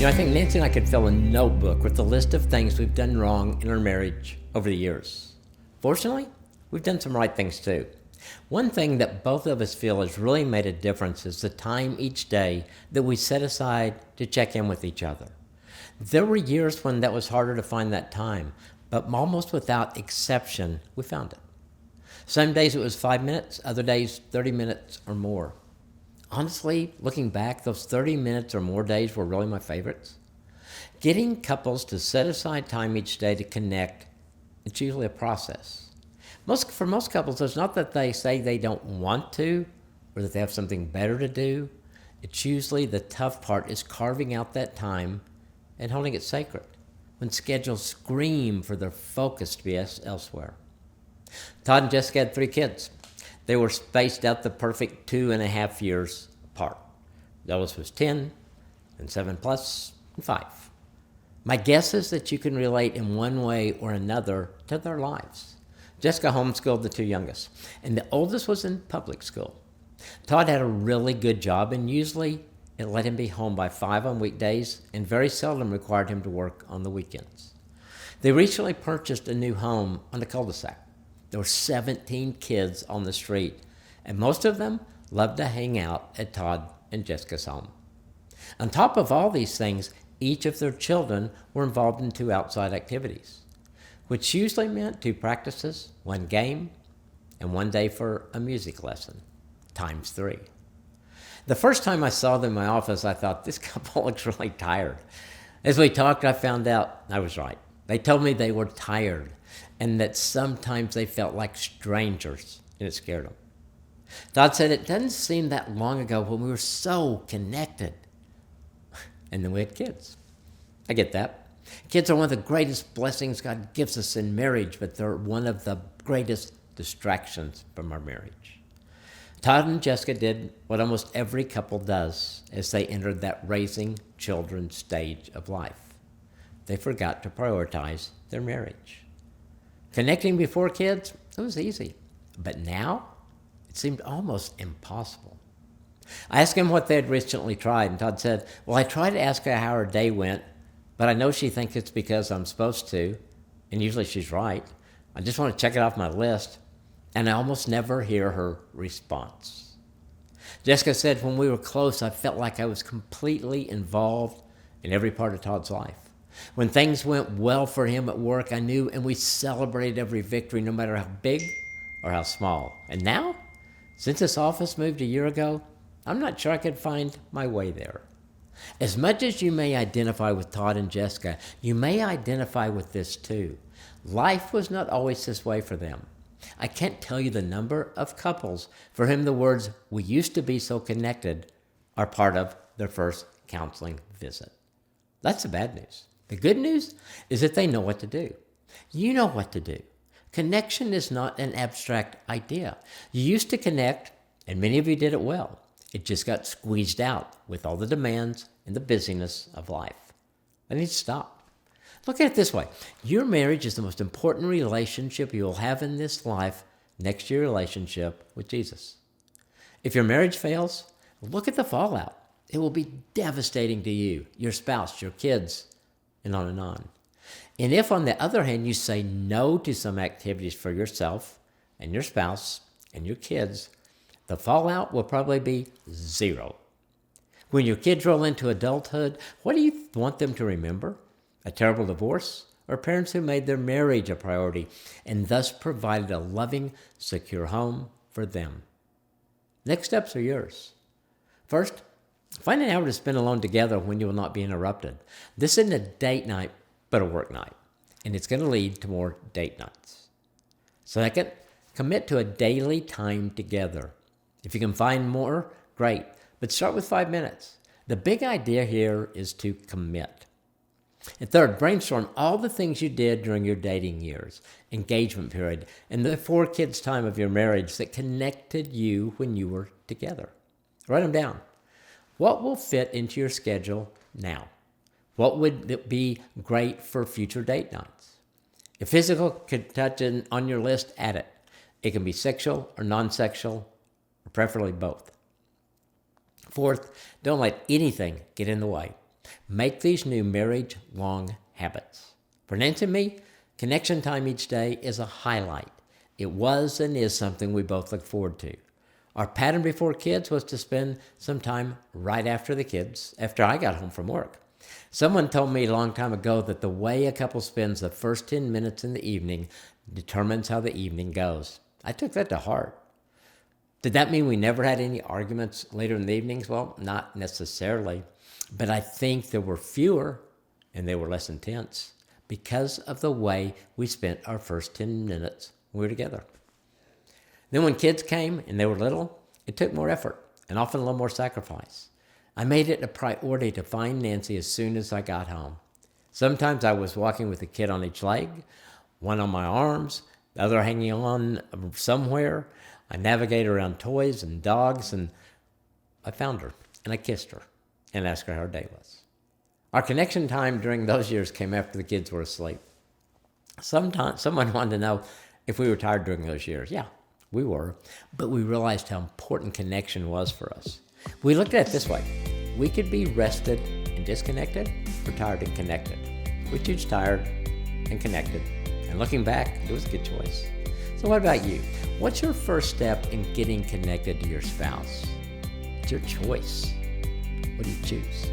I think Nancy and I could fill a notebook with the list of things we've done wrong in our marriage over the years. Fortunately, we've done some right things too. One thing that both of us feel has really made a difference is the time each day that we set aside to check in with each other. There were years when that was harder to find that time, but almost without exception, we found it. Some days it was 5 minutes, other days 30 minutes or more. Honestly, looking back, those 30 minutes or more days were really my favorites. Getting couples to set aside time each day to connect, it's usually a process. For most couples, it's not that they say they don't want to or that they have something better to do. It's usually the tough part is carving out that time and holding it sacred when schedules scream for their focus to be elsewhere. Todd and Jessica had 3 kids. They were spaced out the perfect 2.5 years apart. The oldest was 10, and 7 plus, and 5. My guess is that you can relate in one way or another to their lives. Jessica homeschooled the 2 youngest, and the oldest was in public school. Todd had a really good job, and usually it let him be home by 5 on weekdays and very seldom required him to work on the weekends. They recently purchased a new home on the cul-de-sac. There were 17 kids on the street, and most of them loved to hang out at Todd and Jessica's home. On top of all these things, each of their children were involved in 2 outside activities, which usually meant 2 practices, 1 game, and 1 day for a music lesson, times 3. The first time I saw them in my office, I thought, this couple looks really tired. As we talked, I found out I was right. They told me they were tired and that sometimes they felt like strangers, and it scared them. Todd said, it doesn't seem that long ago when we were so connected. And then we had kids. I get that. Kids are one of the greatest blessings God gives us in marriage, but they're one of the greatest distractions from our marriage. Todd and Jessica did what almost every couple does as they entered that raising children stage of life. They forgot to prioritize their marriage. Connecting before kids, it was easy. But now, it seemed almost impossible. I asked him what they had recently tried, and Todd said, well, I tried to ask her how her day went, but I know she thinks it's because I'm supposed to, and usually she's right. I just want to check it off my list, and I almost never hear her response. Jessica said, when we were close, I felt like I was completely involved in every part of Todd's life. When things went well for him at work, I knew, and we celebrated every victory, no matter how big or how small. And now, since this office moved a year ago, I'm not sure I could find my way there. As much as you may identify with Todd and Jessica, you may identify with this too. Life was not always this way for them. I can't tell you the number of couples for whom the words, we used to be so connected, are part of their first counseling visit. That's the bad news. The good news is that they know what to do. You know what to do. Connection is not an abstract idea. You used to connect, and many of you did it well. It just got squeezed out with all the demands and the busyness of life. I need to stop. Look at it this way. Your marriage is the most important relationship you will have in this life next to your relationship with Jesus. If your marriage fails, look at the fallout. It will be devastating to you, your spouse, your kids, and on and on. And if, on the other hand, you say no to some activities for yourself and your spouse and your kids, the fallout will probably be 0. When your kids roll into adulthood, what do you want them to remember? A terrible divorce, or parents who made their marriage a priority and thus provided a loving, secure home for them? Next steps are yours. First, find an hour to spend alone together when you will not be interrupted. This isn't a date night, but a work night, and it's going to lead to more date nights. Second, commit to a daily time together. If you can find more, great, but start with 5 minutes. The big idea here is to commit. And third, brainstorm all the things you did during your dating years, engagement period, and the 4 kids' time of your marriage that connected you when you were together. Write them down. What will fit into your schedule now? What would be great for future date nights? If physical could touch on your list, add it. It can be sexual or non-sexual, or preferably both. Fourth, don't let anything get in the way. Make these new marriage-long habits. For Nancy and me, connection time each day is a highlight. It was and is something we both look forward to. Our pattern before kids was to spend some time right after the kids, after I got home from work. Someone told me a long time ago that the way a couple spends the first 10 minutes in the evening determines how the evening goes. I took that to heart. Did that mean we never had any arguments later in the evenings? Well, not necessarily. But I think there were fewer and they were less intense because of the way we spent our first 10 minutes when we were together. Then when kids came and they were little, it took more effort and often a little more sacrifice. I made it a priority to find Nancy as soon as I got home. Sometimes I was walking with a kid on each leg, one on my arms, the other hanging on somewhere. I navigated around toys and dogs, and I found her, and I kissed her, and asked her how her day was. Our connection time during those years came after the kids were asleep. Someone wanted to know if we were tired during those years. Yeah, we were, but we realized how important connection was for us. We looked at it this way. We could be rested and disconnected, or tired and connected. We choose tired and connected, and looking back, it was a good choice. So what about you? What's your first step in getting connected to your spouse? It's your choice. What do you choose?